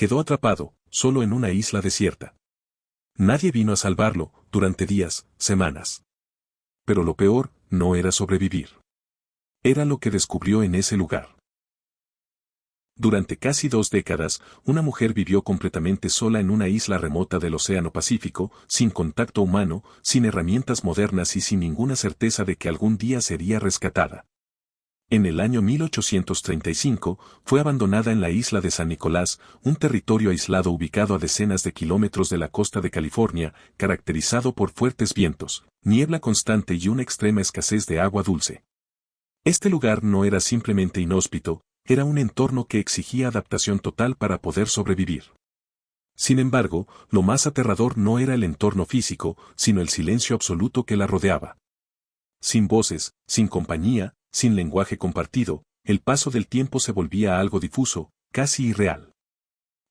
quedó atrapado, solo en una isla desierta. Nadie vino a salvarlo, durante días, semanas. Pero lo peor, no era sobrevivir. Era lo que descubrió en ese lugar. Durante casi 2 décadas, una mujer vivió completamente sola en una isla remota del Océano Pacífico, sin contacto humano, sin herramientas modernas y sin ninguna certeza de que algún día sería rescatada. En el año 1835, fue abandonada en la isla de San Nicolás, un territorio aislado ubicado a decenas de kilómetros de la costa de California, caracterizado por fuertes vientos, niebla constante y una extrema escasez de agua dulce. Este lugar no era simplemente inhóspito, era un entorno que exigía adaptación total para poder sobrevivir. Sin embargo, lo más aterrador no era el entorno físico, sino el silencio absoluto que la rodeaba. Sin voces, sin compañía, sin lenguaje compartido, el paso del tiempo se volvía algo difuso, casi irreal.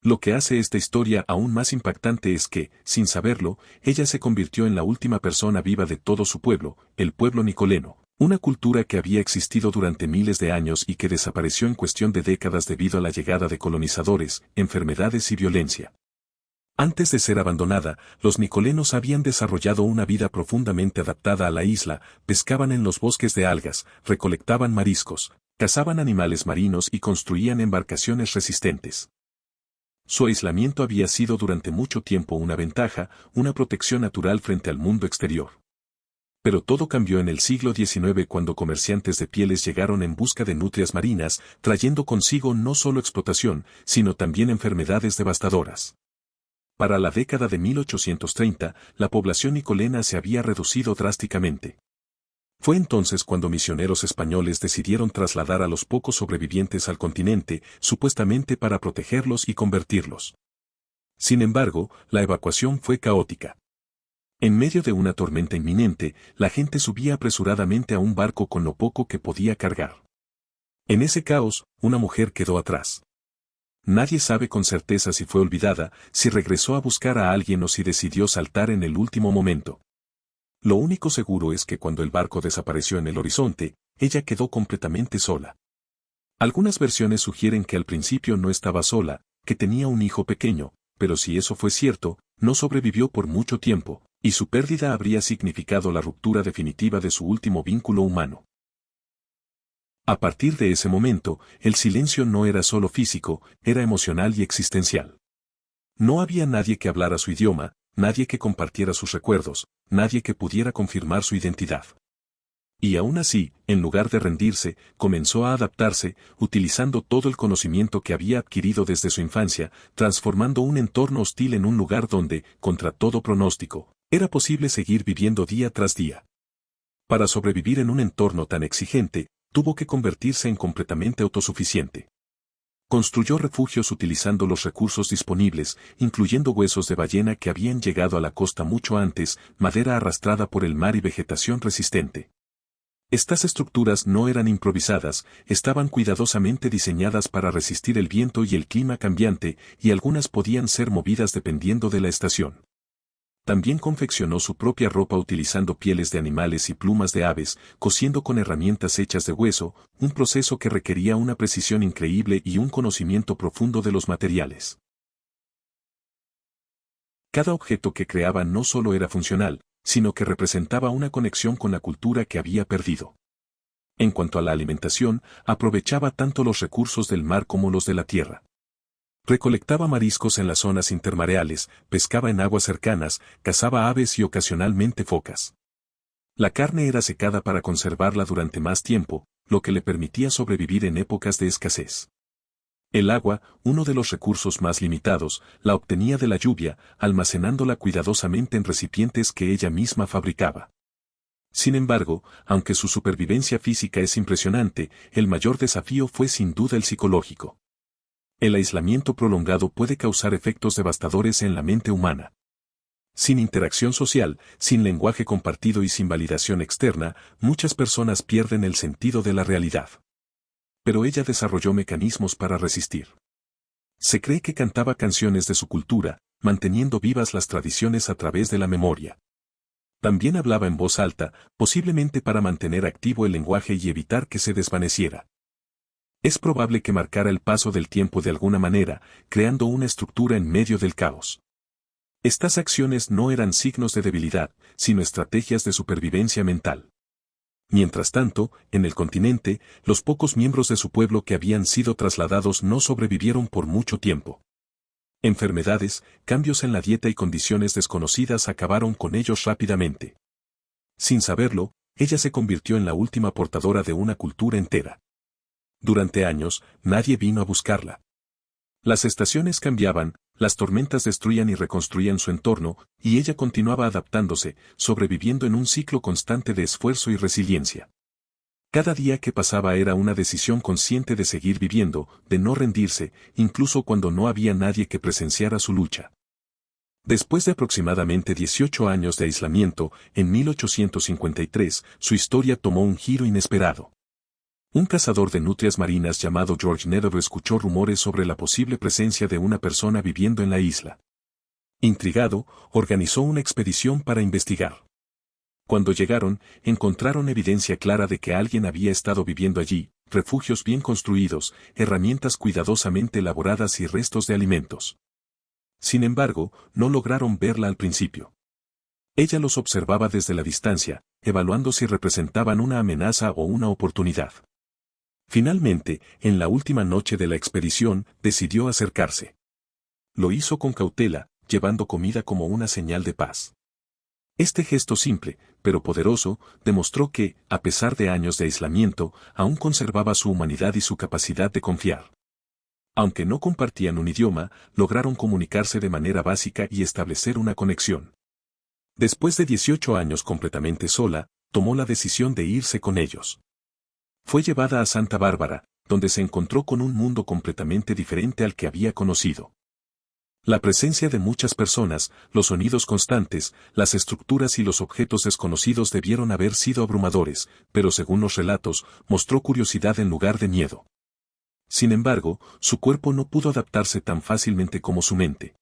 Lo que hace esta historia aún más impactante es que, sin saberlo, ella se convirtió en la última persona viva de todo su pueblo, el pueblo nicoleno, una cultura que había existido durante miles de años y que desapareció en cuestión de décadas debido a la llegada de colonizadores, enfermedades y violencia. Antes de ser abandonada, los nicolenos habían desarrollado una vida profundamente adaptada a la isla, pescaban en los bosques de algas, recolectaban mariscos, cazaban animales marinos y construían embarcaciones resistentes. Su aislamiento había sido durante mucho tiempo una ventaja, una protección natural frente al mundo exterior. Pero todo cambió en el siglo XIX cuando comerciantes de pieles llegaron en busca de nutrias marinas, trayendo consigo no solo explotación, sino también enfermedades devastadoras. Para la década de 1830, la población nicolena se había reducido drásticamente. Fue entonces cuando misioneros españoles decidieron trasladar a los pocos sobrevivientes al continente, supuestamente para protegerlos y convertirlos. Sin embargo, la evacuación fue caótica. En medio de una tormenta inminente, la gente subía apresuradamente a un barco con lo poco que podía cargar. En ese caos, una mujer quedó atrás. Nadie sabe con certeza si fue olvidada, si regresó a buscar a alguien o si decidió saltar en el último momento. Lo único seguro es que cuando el barco desapareció en el horizonte, ella quedó completamente sola. Algunas versiones sugieren que al principio no estaba sola, que tenía un hijo pequeño, pero si eso fue cierto, no sobrevivió por mucho tiempo, y su pérdida habría significado la ruptura definitiva de su último vínculo humano. A partir de ese momento, el silencio no era solo físico, era emocional y existencial. No había nadie que hablara su idioma, nadie que compartiera sus recuerdos, nadie que pudiera confirmar su identidad. Y aún así, en lugar de rendirse, comenzó a adaptarse, utilizando todo el conocimiento que había adquirido desde su infancia, transformando un entorno hostil en un lugar donde, contra todo pronóstico, era posible seguir viviendo día tras día. Para sobrevivir en un entorno tan exigente, tuvo que convertirse en completamente autosuficiente. Construyó refugios utilizando los recursos disponibles, incluyendo huesos de ballena que habían llegado a la costa mucho antes, madera arrastrada por el mar y vegetación resistente. Estas estructuras no eran improvisadas, estaban cuidadosamente diseñadas para resistir el viento y el clima cambiante, y algunas podían ser movidas dependiendo de la estación. También confeccionó su propia ropa utilizando pieles de animales y plumas de aves, cosiendo con herramientas hechas de hueso, un proceso que requería una precisión increíble y un conocimiento profundo de los materiales. Cada objeto que creaba no solo era funcional, sino que representaba una conexión con la cultura que había perdido. En cuanto a la alimentación, aprovechaba tanto los recursos del mar como los de la tierra. Recolectaba mariscos en las zonas intermareales, pescaba en aguas cercanas, cazaba aves y ocasionalmente focas. La carne era secada para conservarla durante más tiempo, lo que le permitía sobrevivir en épocas de escasez. El agua, uno de los recursos más limitados, la obtenía de la lluvia, almacenándola cuidadosamente en recipientes que ella misma fabricaba. Sin embargo, aunque su supervivencia física es impresionante, el mayor desafío fue sin duda el psicológico. El aislamiento prolongado puede causar efectos devastadores en la mente humana. Sin interacción social, sin lenguaje compartido y sin validación externa, muchas personas pierden el sentido de la realidad. Pero ella desarrolló mecanismos para resistir. Se cree que cantaba canciones de su cultura, manteniendo vivas las tradiciones a través de la memoria. También hablaba en voz alta, posiblemente para mantener activo el lenguaje y evitar que se desvaneciera. Es probable que marcara el paso del tiempo de alguna manera, creando una estructura en medio del caos. Estas acciones no eran signos de debilidad, sino estrategias de supervivencia mental. Mientras tanto, en el continente, los pocos miembros de su pueblo que habían sido trasladados no sobrevivieron por mucho tiempo. Enfermedades, cambios en la dieta y condiciones desconocidas acabaron con ellos rápidamente. Sin saberlo, ella se convirtió en la última portadora de una cultura entera. Durante años, nadie vino a buscarla. Las estaciones cambiaban, las tormentas destruían y reconstruían su entorno, y ella continuaba adaptándose, sobreviviendo en un ciclo constante de esfuerzo y resiliencia. Cada día que pasaba era una decisión consciente de seguir viviendo, de no rendirse, incluso cuando no había nadie que presenciara su lucha. Después de aproximadamente 18 años de aislamiento, en 1853, su historia tomó un giro inesperado. Un cazador de nutrias marinas llamado George Nedover escuchó rumores sobre la posible presencia de una persona viviendo en la isla. Intrigado, organizó una expedición para investigar. Cuando llegaron, encontraron evidencia clara de que alguien había estado viviendo allí, refugios bien construidos, herramientas cuidadosamente elaboradas y restos de alimentos. Sin embargo, no lograron verla al principio. Ella los observaba desde la distancia, evaluando si representaban una amenaza o una oportunidad. Finalmente, en la última noche de la expedición, decidió acercarse. Lo hizo con cautela, llevando comida como una señal de paz. Este gesto simple, pero poderoso, demostró que, a pesar de años de aislamiento, aún conservaba su humanidad y su capacidad de confiar. Aunque no compartían un idioma, lograron comunicarse de manera básica y establecer una conexión. Después de 18 años completamente sola, tomó la decisión de irse con ellos. Fue llevada a Santa Bárbara, donde se encontró con un mundo completamente diferente al que había conocido. La presencia de muchas personas, los sonidos constantes, las estructuras y los objetos desconocidos debieron haber sido abrumadores, pero según los relatos, mostró curiosidad en lugar de miedo. Sin embargo, su cuerpo no pudo adaptarse tan fácilmente como su mente.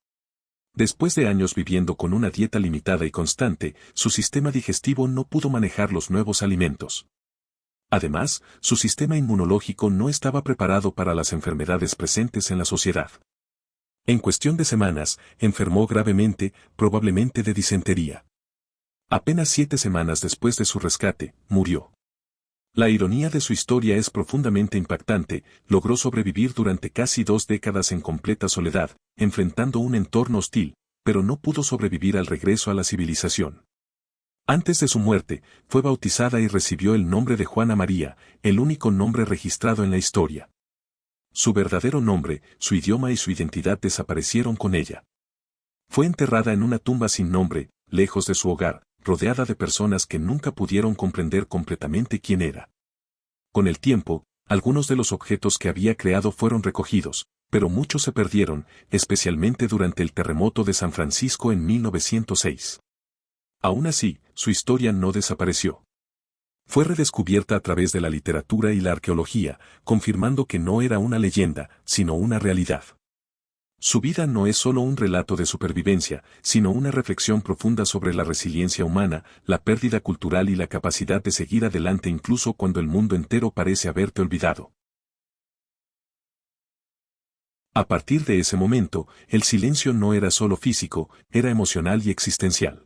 Después de años viviendo con una dieta limitada y constante, su sistema digestivo no pudo manejar los nuevos alimentos. Además, su sistema inmunológico no estaba preparado para las enfermedades presentes en la sociedad. En cuestión de semanas, enfermó gravemente, probablemente de disentería. Apenas 7 semanas después de su rescate, murió. La ironía de su historia es profundamente impactante, logró sobrevivir durante casi 2 décadas en completa soledad, enfrentando un entorno hostil, pero no pudo sobrevivir al regreso a la civilización. Antes de su muerte, fue bautizada y recibió el nombre de Juana María, el único nombre registrado en la historia. Su verdadero nombre, su idioma y su identidad desaparecieron con ella. Fue enterrada en una tumba sin nombre, lejos de su hogar, rodeada de personas que nunca pudieron comprender completamente quién era. Con el tiempo, algunos de los objetos que había creado fueron recogidos, pero muchos se perdieron, especialmente durante el terremoto de San Francisco en 1906. Aún así, su historia no desapareció. Fue redescubierta a través de la literatura y la arqueología, confirmando que no era una leyenda, sino una realidad. Su vida no es solo un relato de supervivencia, sino una reflexión profunda sobre la resiliencia humana, la pérdida cultural y la capacidad de seguir adelante incluso cuando el mundo entero parece haberte olvidado. A partir de ese momento, el silencio no era solo físico, era emocional y existencial.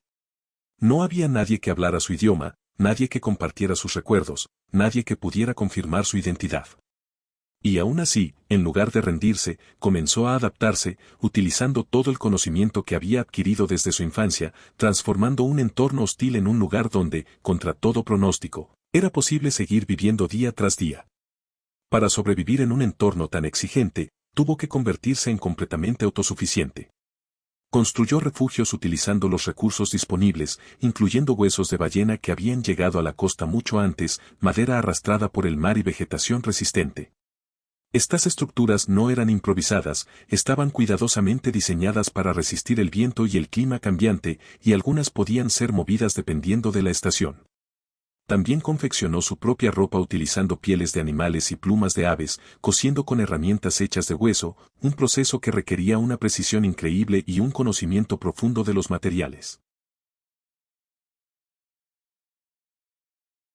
No había nadie que hablara su idioma, nadie que compartiera sus recuerdos, nadie que pudiera confirmar su identidad. Y aún así, en lugar de rendirse, comenzó a adaptarse, utilizando todo el conocimiento que había adquirido desde su infancia, transformando un entorno hostil en un lugar donde, contra todo pronóstico, era posible seguir viviendo día tras día. Para sobrevivir en un entorno tan exigente, tuvo que convertirse en completamente autosuficiente. Construyó refugios utilizando los recursos disponibles, incluyendo huesos de ballena que habían llegado a la costa mucho antes, madera arrastrada por el mar y vegetación resistente. Estas estructuras no eran improvisadas, estaban cuidadosamente diseñadas para resistir el viento y el clima cambiante, y algunas podían ser movidas dependiendo de la estación. También confeccionó su propia ropa utilizando pieles de animales y plumas de aves, cosiendo con herramientas hechas de hueso, un proceso que requería una precisión increíble y un conocimiento profundo de los materiales.